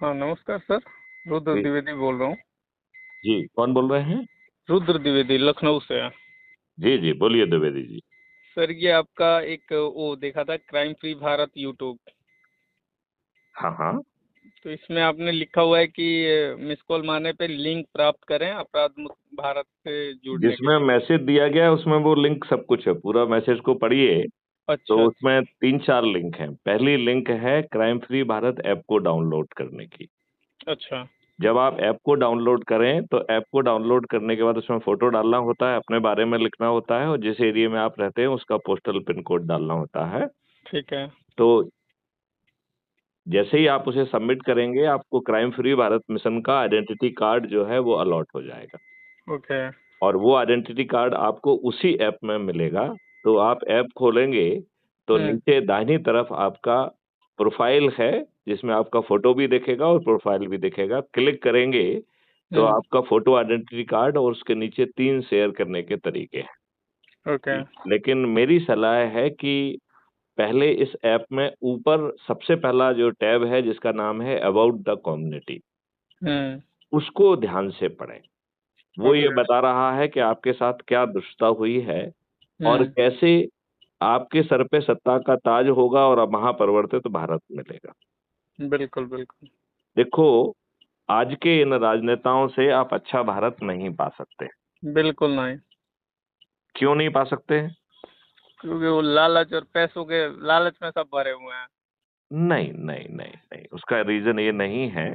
हाँ नमस्कार सर। रुद्र जी द्विवेदी बोल रहा हूँ। जी, कौन बोल रहे हैं? रुद्र द्विवेदी लखनऊ से है। जी जी, बोलिए द्विवेदी जी। सर ये आपका एक वो देखा था क्राइम फ्री भारत यूट्यूब। हाँ हाँ। तो इसमें आपने लिखा हुआ है कि मिस कॉल मारने पे लिंक प्राप्त करें अपराध मुक्त भारत से जुड़ने के जिसमें लिए। मैसेज दिया गया है उसमें वो लिंक सब कुछ है, पूरा मैसेज को पढ़िए। तो अच्छा अच्छा। उसमें 3-4 लिंक हैं। पहली लिंक है क्राइम फ्री भारत ऐप को डाउनलोड करने की। अच्छा। जब आप ऐप को डाउनलोड करें तो ऐप को डाउनलोड करने के बाद उसमें फोटो डालना होता है, अपने बारे में लिखना होता है और जिस एरिया में आप रहते हैं उसका पोस्टल पिन कोड डालना होता है। ठीक है। तो जैसे ही आप उसे सबमिट करेंगे आपको क्राइम फ्री भारत मिशन का आइडेंटिटी कार्ड जो है वो अलॉट हो जाएगा। ओके। और वो आइडेंटिटी कार्ड आपको उसी ऐप में मिलेगा। तो आप ऐप खोलेंगे तो हम्म नीचे दाहिनी तरफ आपका प्रोफाइल है, जिसमें आपका फोटो भी दिखेगा और प्रोफाइल भी दिखेगा। क्लिक करेंगे तो हम्म। आपका फोटो आइडेंटिटी कार्ड और उसके नीचे 3 शेयर करने के तरीके हैं। ओके। लेकिन मेरी सलाह है कि पहले इस ऐप में ऊपर सबसे पहला जो टैब है जिसका नाम है अबाउट द कम्युनिटी, हम्म। उसको ध्यान से पढ़ें। वो ये ओके। बता रहा है कि आपके साथ क्या दुष्टता हुई है और हम्म। कैसे आपके सर पे सत्ता का ताज होगा और अब महापरिवर्तित भारत मिलेगा। बिल्कुल बिल्कुल। देखो, आज के इन राजनेताओं से आप अच्छा भारत नहीं पा सकते। बिल्कुल नहीं। क्यों नहीं पा सकते? क्योंकि वो लालच और पैसों के लालच में सब भरे हुए हैं। नहीं नहीं नहीं नहीं, उसका रीजन ये नहीं है।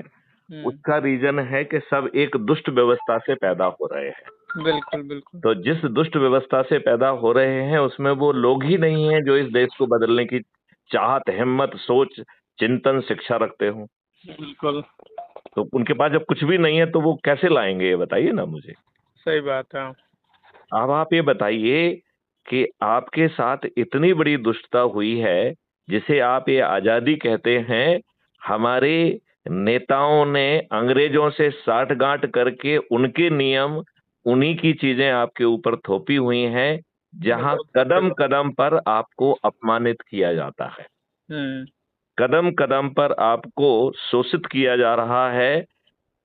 हम्म। उसका रीजन है कि सब एक दुष्ट व्यवस्था से पैदा हो रहे हैं। बिल्कुल बिल्कुल। तो जिस दुष्ट व्यवस्था से पैदा हो रहे हैं उसमें वो लोग ही नहीं हैं जो इस देश को बदलने की चाहत, हिम्मत, सोच, चिंतन, शिक्षा रखते हो। बिल्कुल। तो उनके पास जब कुछ भी नहीं है तो वो कैसे लाएंगे, ये बताइए ना मुझे। सही बात है। अब आप ये बताइए कि आपके साथ इतनी बड़ी दुष्टता हुई है, जिसे आप ये आजादी कहते हैं, हमारे नेताओं ने अंग्रेजों से साठगांठ करके उनके नियम, उन्हीं की चीजें आपके ऊपर थोपी हुई हैं, जहां बहुत सत्य कदम बात। कदम पर आपको अपमानित किया जाता है। हम्म। कदम कदम पर आपको शोषित किया जा रहा है।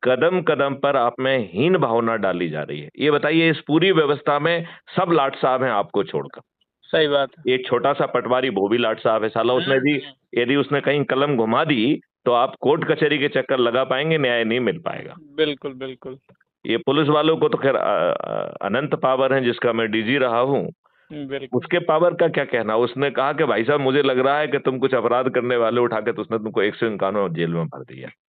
कदम कदम पर आप में हीन भावना डाली जा रही है। ये बताइए, इस पूरी व्यवस्था में सब लाट साहब हैं आपको छोड़कर। सही बात है। एक छोटा सा पटवारी वो भी लाट साहब है साला। उसने भी, हम्म। यदि उसने कहीं कलम घुमा दी तो आप कोर्ट कचहरी के चक्कर लगा पाएंगे, न्याय नहीं मिल पाएगा। बिल्कुल बिल्कुल। ये पुलिस वालों को तो खैर अनंत पावर है, जिसका मैं डीजी रहा हूं। बिल्कुल। उसके पावर का क्या कहना। उसने कहा कि भाई साहब मुझे लग रहा है कि तुम कुछ अपराध करने वाले उठा के तो उसने तुमको 151 जेल में भर दिया।